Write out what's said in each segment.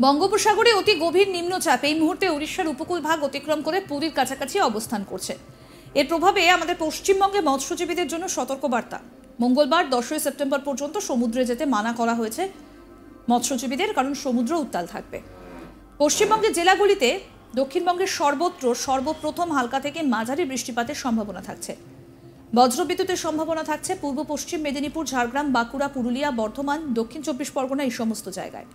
বঙ্গোপসাগরে অতি গভীর নিম্নচাপ এই মুহূর্তে উড়িষ্যার উপকূল ভাগ অতিক্রম করে পুরীর কাছাকাছি অবস্থান করছে। এর প্রভাবে আমাদের পশ্চিমবঙ্গে মৎস্যজীবীদের জন্য সতর্কবার্তা। মঙ্গলবার 10ই সেপ্টেম্বর পর্যন্ত সমুদ্রে যেতে মানা করা হয়েছে মৎস্যজীবীদের, কারণ সমুদ্র উত্তাল থাকবে। পশ্চিমবঙ্গের জেলাগুলিতে দক্ষিণবঙ্গের সর্বত্র সর্বপ্রথম হালকা থেকে মাঝারি বৃষ্টিপাতের সম্ভাবনা থাকছে। বজ্রবিদ্যুতের সম্ভাবনা থাকছে পূর্ব পশ্চিম মেদিনীপুর, ঝাড়গ্রাম, বাঁকুড়া, পুরুলিয়া, বর্ধমান, দক্ষিণ চব্বিশ পরগনা এই সমস্ত জায়গায়।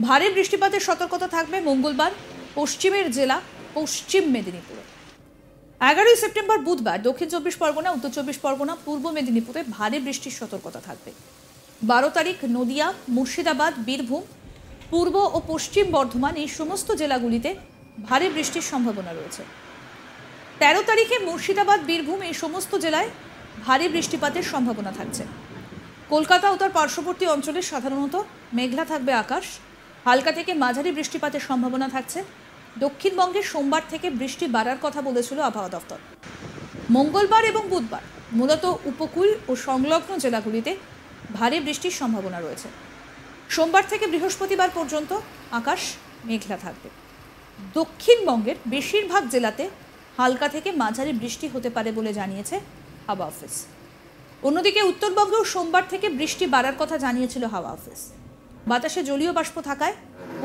ভারী বৃষ্টিপাতের সতর্কতা থাকবে মঙ্গলবার পশ্চিমের জেলা পশ্চিম মেদিনীপুরে। 11ই সেপ্টেম্বর বুধবার দক্ষিণ চব্বিশ পরগনা, উত্তর চব্বিশ পরগনা, পূর্ব মেদিনীপুরে ভারী বৃষ্টির সতর্কতা থাকবে। 12 তারিখ নদিয়া, মুর্শিদাবাদ, বীরভূম, পূর্ব ও পশ্চিম বর্ধমান এই সমস্ত জেলাগুলিতে ভারী বৃষ্টির সম্ভাবনা রয়েছে। 13 তারিখে মুর্শিদাবাদ, বীরভূম এই সমস্ত জেলায় ভারী বৃষ্টিপাতের সম্ভাবনা থাকছে। কলকাতা ও তার পার্শ্ববর্তী অঞ্চলে সাধারণত মেঘলা থাকবে আকাশ, হালকা থেকে মাঝারি বৃষ্টিপাতের সম্ভাবনা থাকছে। দক্ষিণবঙ্গে সোমবার থেকে বৃষ্টি বাড়ার কথা বলেছিল আবহাওয়া দফতর। মঙ্গলবার এবং বুধবার মূলত উপকূল ও সংলগ্ন জেলাগুলিতে ভারী বৃষ্টির সম্ভাবনা রয়েছে। সোমবার থেকে বৃহস্পতিবার পর্যন্ত আকাশ মেঘলা থাকবে। দক্ষিণবঙ্গের বেশিরভাগ জেলাতে হালকা থেকে মাঝারি বৃষ্টি হতে পারে বলে জানিয়েছে হাওয়া অফিস। অন্যদিকে উত্তরবঙ্গেও সোমবার থেকে বৃষ্টি বাড়ার কথা জানিয়েছিল হাওয়া অফিস। বাতাসে জলীয় বাষ্প থাকায়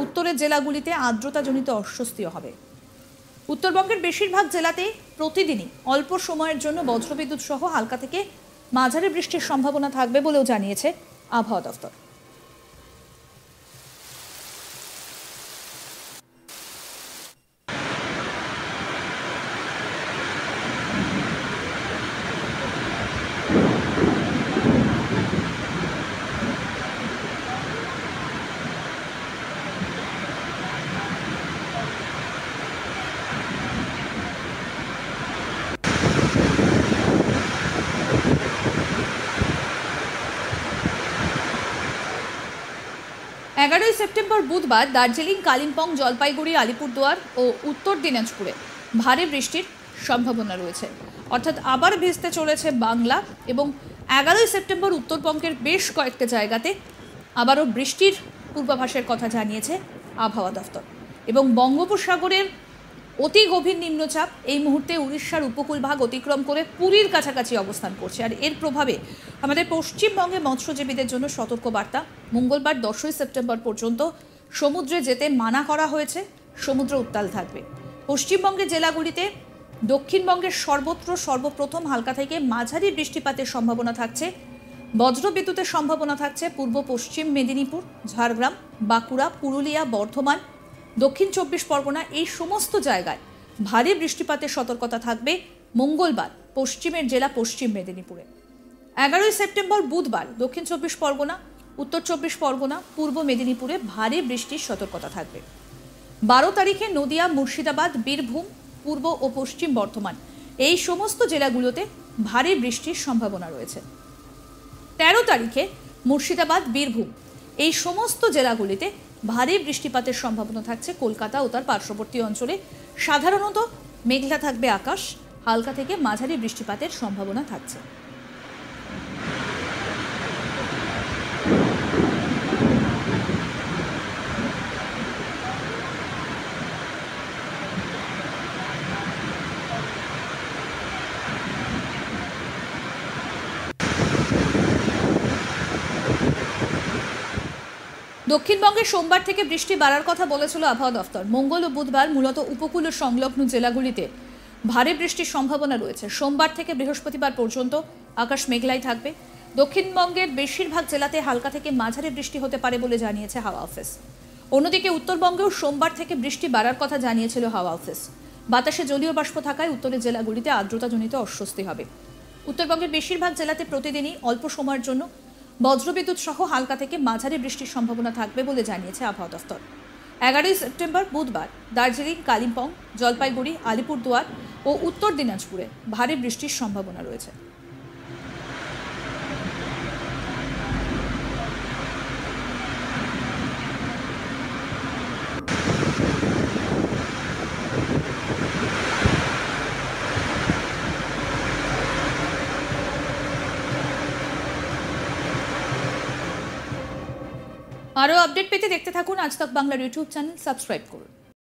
উত্তরের জেলাগুলিতে আর্দ্রতাজনিত অস্বস্তিও হবে। উত্তরবঙ্গের বেশিরভাগ জেলাতেই প্রতিদিনই অল্প সময়ের জন্য বজ্রবিদ্যুৎ সহ হালকা থেকে মাঝারি বৃষ্টির সম্ভাবনা থাকবে বলেও জানিয়েছে আবহাওয়া দফতর। এগারোই সেপ্টেম্বর বুধবার দার্জিলিং, কালিম্পং, জলপাইগুড়ি, আলিপুরদুয়ার ও উত্তর দিনাজপুরে ভারী বৃষ্টির সম্ভাবনা রয়েছে। অর্থাৎ আবার ভিজতে চলেছে বাংলা। এবং 11ই সেপ্টেম্বর উত্তরবঙ্গের বেশ কয়েকটা জায়গাতে আবারও বৃষ্টির পূর্বাভাসের কথা জানিয়েছে আবহাওয়া দফতর। এবং বঙ্গোপসাগরের অতি গভীর নিম্নচাপ এই মুহূর্তে উড়িষ্যার উপকূল ভাগ অতিক্রম করে পুরীর কাছাকাছি অবস্থান করছে। আর এর প্রভাবে আমাদের পশ্চিমবঙ্গে মৎস্যজীবীদের জন্য সতর্কবার্তা। মঙ্গলবার 10ই সেপ্টেম্বর পর্যন্ত সমুদ্রে যেতে মানা করা হয়েছে, সমুদ্র উত্তাল থাকবে। পশ্চিমবঙ্গের জেলাগুলিতে দক্ষিণবঙ্গের সর্বত্র সর্বপ্রথম হালকা থেকে মাঝারি বৃষ্টিপাতের সম্ভাবনা থাকছে। বজ্রবিদ্যুতের সম্ভাবনা থাকছে পূর্ব পশ্চিম মেদিনীপুর, ঝাড়গ্রাম, বাঁকুড়া, পুরুলিয়া, বর্ধমান, দক্ষিণ চব্বিশ পরগনা এই সমস্ত জায়গায় ভারী বৃষ্টিপাতের সতর্কতা থাকবে মঙ্গলবার পশ্চিমের জেলা পশ্চিম মেদিনীপুরে। 11ই সেপ্টেম্বর বুধবার দক্ষিণ চব্বিশ পরগনা, উত্তর চব্বিশ পরগনা, পূর্ব মেদিনীপুরে ভারী বৃষ্টির সতর্কতা থাকবে। 12 তারিখে নদিয়া, মুর্শিদাবাদ, বীরভূম, পূর্ব ও পশ্চিম বর্ধমান এই সমস্ত জেলাগুলোতে ভারী বৃষ্টির সম্ভাবনা রয়েছে। 13 তারিখে মুর্শিদাবাদ, বীরভূম এই সমস্ত জেলাগুলিতে ভারী বৃষ্টিপাতের সম্ভাবনা থাকছে। কলকাতা ও তার পার্শ্ববর্তী অঞ্চলে সাধারণত মেঘলা থাকবে আকাশ, হালকা থেকে মাঝারি বৃষ্টিপাতের সম্ভাবনা থাকছে। দক্ষিণবঙ্গে সোমবার থেকে বৃষ্টি বাড়ার কথা বলেছিল আবহাওয়া দফতর। মঙ্গল ও বুধবার মূলত উপকূল ও সংলগ্ন জেলাগুলিতে ভারী বৃষ্টির সম্ভাবনা রয়েছে। সোমবার থেকে বৃহস্পতিবার পর্যন্ত আকাশ মেঘলাই থাকবে। দক্ষিণবঙ্গের বেশিরভাগ জেলাতে হালকা থেকে মাঝারি বৃষ্টি হতে পারে বলে জানিয়েছে হাওয়া অফিস। অন্যদিকে উত্তরবঙ্গেও সোমবার থেকে বৃষ্টি বাড়ার কথা জানিয়েছিল হাওয়া অফিস। বাতাসে জলীয় বাষ্প থাকায় উত্তরের জেলাগুলিতে আর্দ্রতাজনিত অস্বস্তি হবে। উত্তরবঙ্গের বেশিরভাগ জেলাতে প্রতিদিনই অল্প সময়ের জন্য বজ্রবিদ্যুৎ সহ হালকা থেকে মাঝারি বৃষ্টির সম্ভাবনা থাকবে বলে জানিয়েছে আবহাওয়া দফতর। 11ই সেপ্টেম্বর বুধবার দার্জিলিং, কালিম্পং, জলপাইগুড়ি, আলিপুরদুয়ার ও উত্তর দিনাজপুরে ভারী বৃষ্টির সম্ভাবনা রয়েছে। আরও আপডেট পেতে দেখতে থাকুন আজ তাক বাংলার ইউটিউব চ্যানেল, সাবস্ক্রাইব করুন।